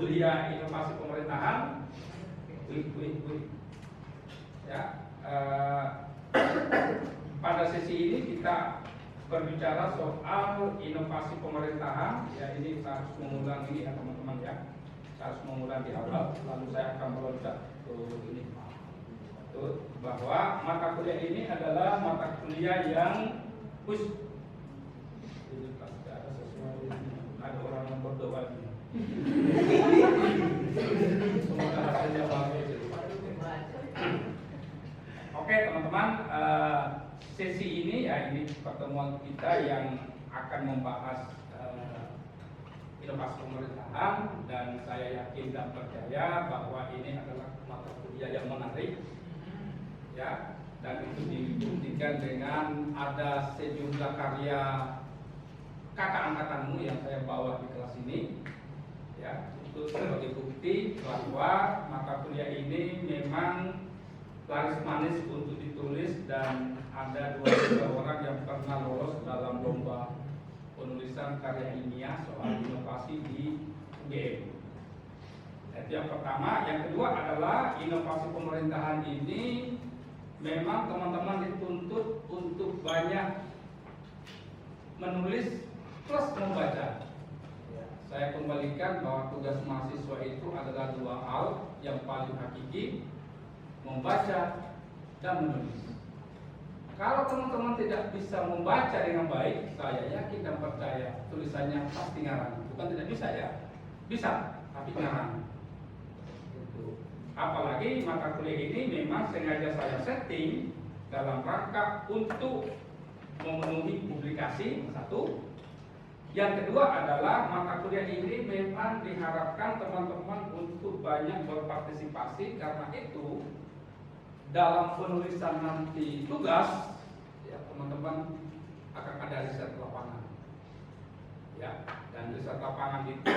kuliah inovasi pemerintahan. Ya, pada sesi ini kita berbicara soal inovasi pemerintahan. Ya, ini saya harus mengulang ini ya teman-teman ya. Saya harus mengulang di awal, lalu saya akan meloncat ke ini. Bahwa mata kuliah ini adalah mata kuliah yang ada orang yang berdoa ini. Semoga hasilnya bagus. Oke teman-teman, sesi ini ya ini pertemuan kita yang akan membahas inovasi pemerintahan, dan saya yakin dan percaya bahwa ini adalah mata kuliah yang menarik ya, dan itu dibuktikan dengan ada sejumlah karya kakak angkatanmu yang saya bawa di kelas ini ya, itu sebagai bukti bahwa mata kuliah ini memang laris manis untuk ditulis, dan ada 2 orang yang pernah lolos dalam lomba penulisan karya ilmiah soal inovasi di UGM. Itu yang pertama. Yang kedua adalah inovasi pemerintahan ini memang teman-teman dituntut untuk banyak menulis plus membaca. Saya kembalikan bahwa tugas mahasiswa itu adalah 2 hal yang paling hakiki, membaca dan menulis. Kalau teman-teman tidak bisa membaca dengan baik, saya yakin dan percaya tulisannya pasti ngarang. Bukan tidak bisa ya, bisa, tapi ngarang. Apalagi mata kuliah ini memang sengaja saya setting dalam rangka untuk memenuhi publikasi, satu. Yang kedua adalah mata kuliah ini memang diharapkan teman-teman untuk banyak berpartisipasi, karena itu dalam penulisan nanti tugas ya teman-teman akan ada riset lapangan ya, dan riset lapangan itu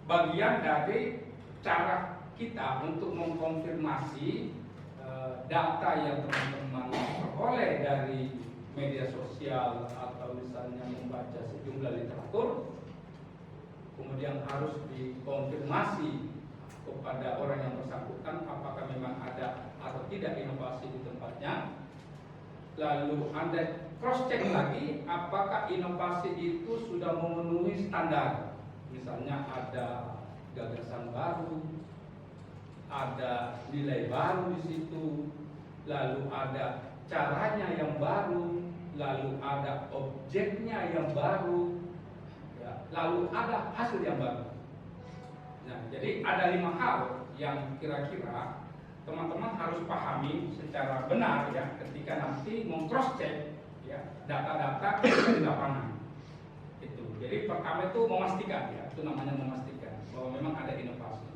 bagian dari cara kita untuk mengkonfirmasi data yang teman-teman peroleh dari media sosial atau misalnya membaca sejumlah literatur, kemudian harus dikonfirmasi kepada orang yang bersangkutan apakah memang ada atau tidak inovasi di tempatnya. Lalu Anda cross check lagi apakah inovasi itu sudah memenuhi standar. Misalnya ada gagasan baru, ada nilai baru di situ, lalu ada caranya yang baru, lalu ada objeknya yang baru, ya, lalu ada hasil yang baru. Nah, jadi ada 5 hal yang kira-kira teman-teman harus pahami secara benar ya ketika nanti meng-cross check ya data-data di lapangan. Itu. Jadi pertama itu memastikan ya, itu namanya memastikan bahwa memang ada inovasi.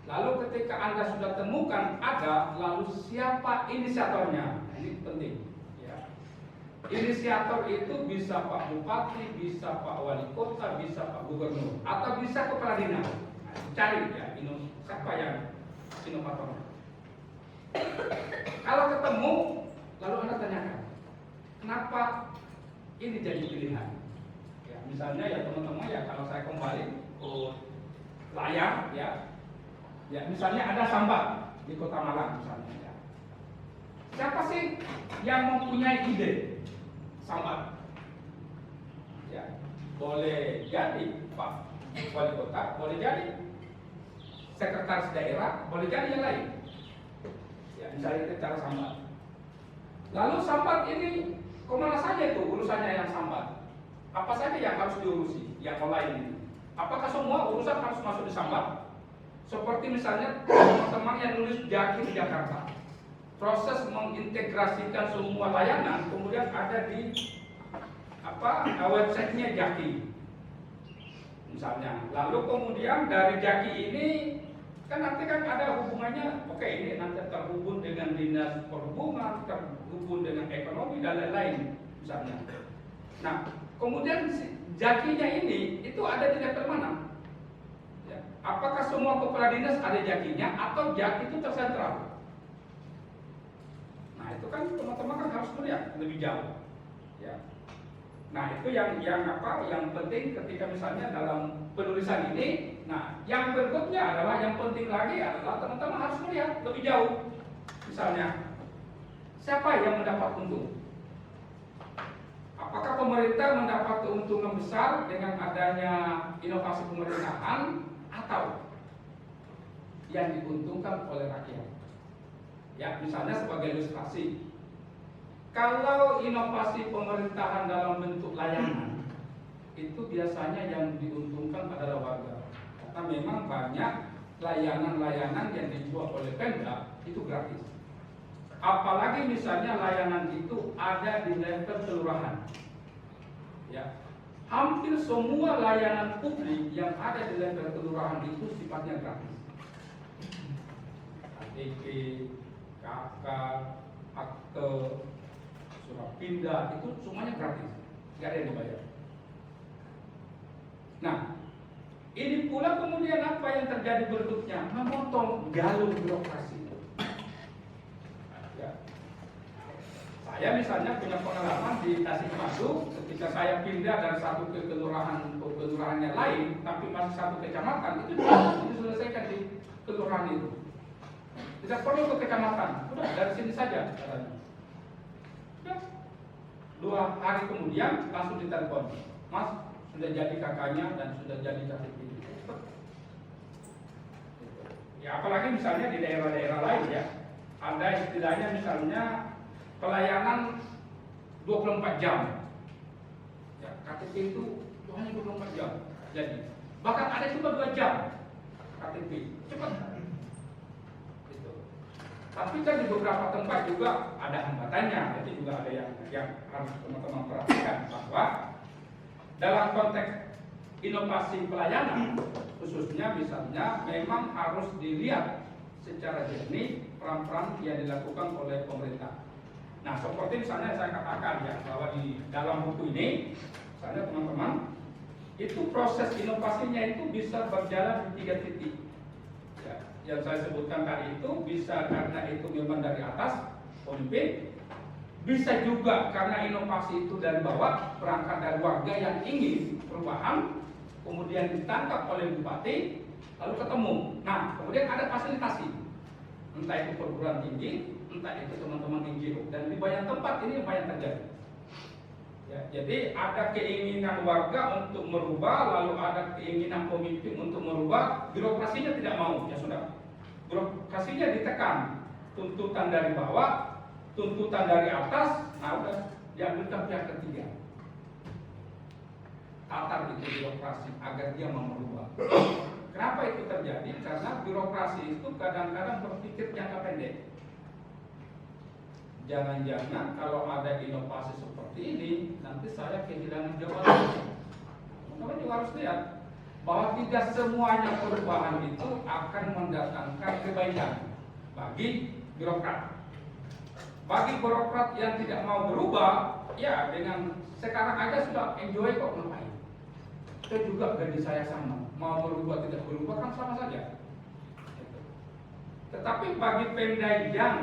Lalu ketika Anda sudah temukan ada, lalu siapa inisiatornya? Nah, ini penting ya. Inisiator itu bisa Pak Bupati, bisa Pak Wali Kota, bisa Pak Gubernur, atau bisa kepala dinas. Nah, cari ya, siapa yang inovator. Kalau ketemu, lalu Anda tanyakan, kenapa ini jadi pilihan? Ya, misalnya ya teman-teman ya, kalau saya kembali ke layar ya misalnya ada sambat di Kota Malang misalnya ya. Siapa sih yang mempunyai ide sambat? Ya, boleh jadi Pak Wali Kota, boleh jadi sekretaris daerah, boleh jadi yang lain. Ya, misalnya itu cara sambat. Lalu sambat ini kemana saja itu urusannya yang sambat? Apa saja yang harus diurusi? Yang lain ini? Apakah semua urusan harus masuk di sambat? Seperti misalnya teman-teman yang nulis Jaki di Jakarta, proses mengintegrasikan semua layanan kemudian ada di websitenya Jaki misalnya. Lalu kemudian dari Jaki ini kan nanti kan ada hubungannya, oke ini nanti terhubung dengan dinas perhubungan, terhubung dengan ekonomi dan lain-lain misalnya. Nah kemudian Jakinya ini itu ada di level mana? Apakah semua kepala dinas ada Jakinya atau Jaki itu tersentral? Nah itu kan teman-teman kan harus melihat lebih jauh ya. Nah, itu yang apa? Yang penting ketika misalnya dalam penulisan ini. Nah, yang berikutnya adalah yang penting lagi adalah teman-teman harus melihat lebih jauh. Misalnya, siapa yang mendapat untung? Apakah pemerintah mendapat keuntungan besar dengan adanya inovasi pemerintahan atau yang diuntungkan oleh rakyat? Ya, misalnya sebagai ilustrasi, kalau inovasi pemerintahan dalam bentuk layanan, itu biasanya yang diuntungkan adalah warga. Karena memang banyak layanan-layanan yang dibuat oleh Pemda itu gratis. Apalagi misalnya layanan itu ada di level kelurahan. Ya, hampir semua layanan publik yang ada di level kelurahan itu sifatnya gratis. KTP, KK, akte, surat pindah, itu semuanya gratis, nggak ada yang dibayar. Nah, ini pula kemudian apa yang terjadi berikutnya? Memotong galur birokrasi. Ya. Saya misalnya punya pengalaman di Tasikmalaya ketika saya pindah dari satu ke kelurahan ke kelurahan yang lain, tapi masih satu kecamatan, itu diselesaikan di kelurahan itu. Tidak perlu ke kecamatan, sudah dari sini saja katanya. Ya. 2 hari kemudian langsung ditelepon, Mas sudah jadi kakaknya dan sudah jadi KTP. Ya, apalagi misalnya di daerah-daerah lain ya, ada istilahnya misalnya pelayanan 24 jam. Ya, KTP itu hanya 24 jam. Jadi, bahkan ada cuma 2 jam KTP. Cepat. Tapi kan di beberapa tempat juga ada hambatannya, jadi juga ada yang harus teman-teman perhatikan bahwa dalam konteks inovasi pelayanan, khususnya misalnya memang harus dilihat secara jernih peran-peran yang dilakukan oleh pemerintah. Nah, seperti misalnya saya katakan ya bahwa di dalam buku ini, misalnya teman-teman, itu proses inovasinya itu bisa berjalan di 3 titik. Yang saya sebutkan tadi itu bisa karena itu memang dari atas pemimpin, bisa juga karena inovasi itu dari bawah, berangkat dari warga yang ingin perubahan, kemudian ditangkap oleh bupati, lalu ketemu. Nah, kemudian ada fasilitasi, entah itu perguruan tinggi, entah itu teman-teman NGO, dan di banyak tempat ini banyak terjadi. Ya, jadi ada keinginan warga untuk merubah, lalu ada keinginan pemimpin untuk merubah, birokrasinya tidak mau, ya sudah. Birokrasinya ditekan, tuntutan dari bawah, tuntutan dari atas, nah udah diambilkan pihak ketiga. Tatar itu birokrasi agar dia mau merubah. Kenapa itu terjadi? Karena birokrasi itu kadang-kadang berpikir jangka pendek. Jangan-jangan kalau ada inovasi seperti ini, nanti saya kehilangan jabatan. Teman-teman juga harus lihat bahwa tidak semuanya perubahan itu akan mendatangkan kebaikan bagi birokrat. Bagi birokrat yang tidak mau berubah, ya dengan sekarang aja sudah enjoy kok, ngapain? Itu juga gaji saya sama, mau berubah tidak berubah kan sama saja. Tetapi bagi Pemda yang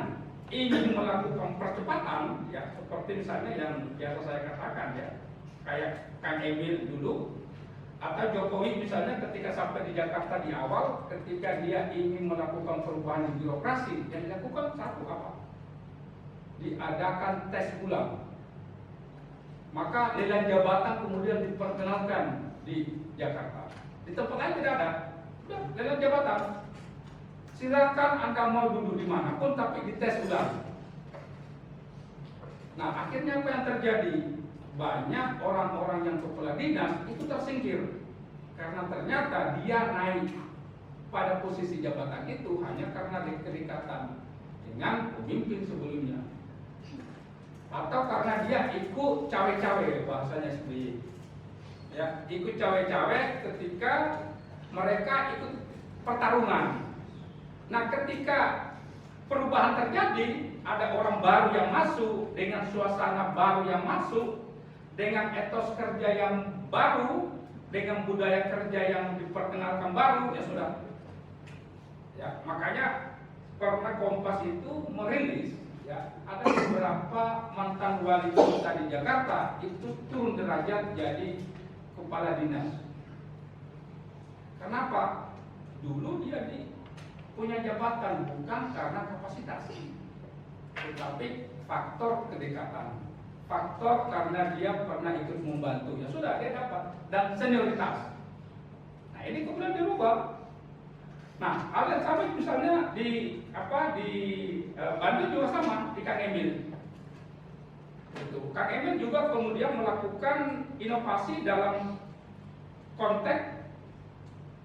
ingin melakukan percepatan, ya seperti misalnya yang biasa saya katakan ya, kayak Kang Emil dulu, atau Jokowi misalnya ketika sampai di Jakarta di awal, ketika dia ingin melakukan perubahan di birokrasi, yang dilakukan satu apa? Diadakan tes ulang. Maka lelang jabatan kemudian diperkenalkan di Jakarta. Di tempat lain tidak ada. Sudah, lelang jabatan. Silakan Anda mau duduk dimanapun, tapi dites ulang. Nah, akhirnya apa yang terjadi? Banyak orang-orang yang kepala dinas itu tersingkir karena ternyata dia naik pada posisi jabatan itu hanya karena kedekatan dengan pemimpin sebelumnya, atau karena dia ikut cawe-cawe, bahasanya SBY. Ya, ikut cawe-cawe ketika mereka ikut pertarungan. Nah, ketika perubahan terjadi, ada orang baru yang masuk, dengan suasana baru yang masuk, dengan etos kerja yang baru, dengan budaya kerja yang diperkenalkan baru, ya sudah. Ya, makanya karena Kompas itu merilis ya, ada beberapa mantan wali kota di Jakarta itu turun derajat jadi kepala dinas. Kenapa? Dulu dia punya jabatan bukan karena kapasitas, tetapi faktor kedekatan, faktor karena dia pernah ikut membantu, ya sudah dia dapat, dan senioritas. Nah ini kemudian dirubah. Nah hal yang sama misalnya di Bandung juga sama, di Kang Emil. Kang Emil juga kemudian melakukan inovasi dalam konteks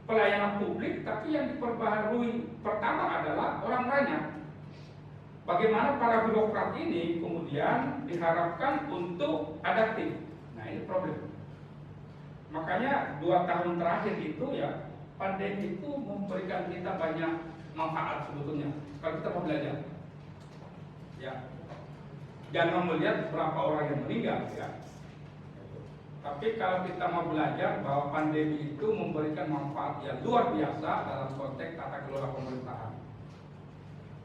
pelayanan publik, tapi yang diperbaharui pertama adalah orang banyak. Bagaimana para birokrat ini kemudian diharapkan untuk adaptif. Nah ini problem. Makanya 2 tahun terakhir itu ya, pandemi itu memberikan kita banyak manfaat sebetulnya. Kalau kita mau belajar, ya, jangan melihat berapa orang yang meninggal, ya. Tapi kalau kita mau belajar bahwa pandemi itu memberikan manfaat yang luar biasa dalam konteks tata kelola pemerintahan.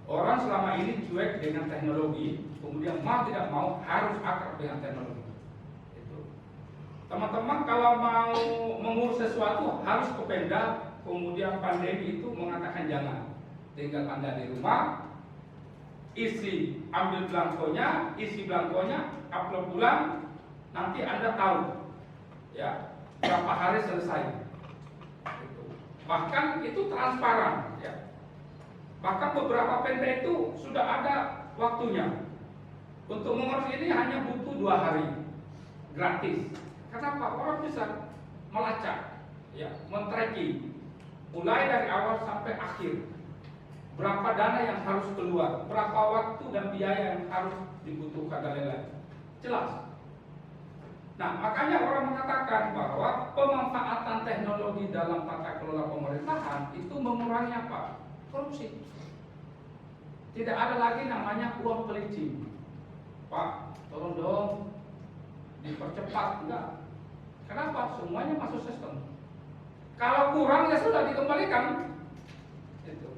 Orang selama ini cuek dengan teknologi, kemudian mau tidak mau harus akrab dengan teknologi. Teman-teman kalau mau mengurus sesuatu harus ke Pemda, kemudian pandemi itu mengatakan jangan. Tinggal Anda di rumah, ambil belangkonya, isi belangkonya, upload pulang, nanti Anda tahu. Ya, berapa hari selesai. Bahkan itu transparan, ya. Bahkan beberapa Pemda itu sudah ada waktunya. Untuk mengurus ini hanya butuh 2 hari, gratis. Kenapa? Orang bisa melacak, ya, men-tracking, mulai dari awal sampai akhir. Berapa dana yang harus keluar, berapa waktu dan biaya yang harus dibutuhkan dan lain-lain. Jelas. Nah, makanya orang mengatakan bahwa pemanfaatan teknologi dalam tata kelola pemerintahan itu mengurangi apa? Korupsi. Tidak ada lagi namanya uang pelicin. Pak, tolong dong dipercepat, enggak. Kenapa? Semuanya masuk sistem. Kalau kurang ya sudah dikembalikan. Itu.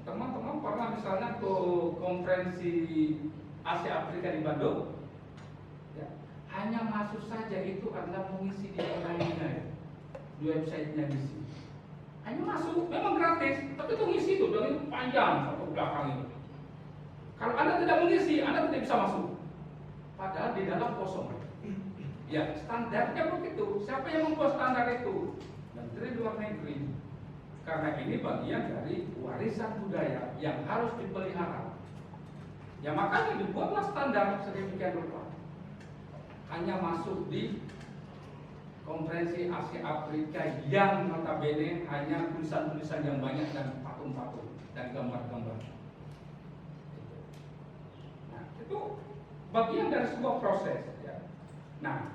Teman-teman pernah misalnya ke konferensi Asia Afrika di Bandung? Ya. Hanya masuk saja itu adalah mengisi di online-nya, di website-nya ngisi. Hanya masuk, memang gratis, tapi itu ngisi itu dari panjang sampai belakang itu. Kalau Anda tidak mengisi, Anda tidak bisa masuk. Padahal di dalam kosong. Ya, standarnya begitu. Siapa yang membuat standar itu? Menteri Luar Negeri. Karena ini bagian dari warisan budaya yang harus dipelihara. Ya makanya dibuatlah standar sedemikian rupa. Hanya masuk di konferensi Asia Afrika yang notabene hanya tulisan-tulisan yang banyak dan patung-patung dan gambar-gambar. Nah, itu bagian dari sebuah proses. Ya. Nah.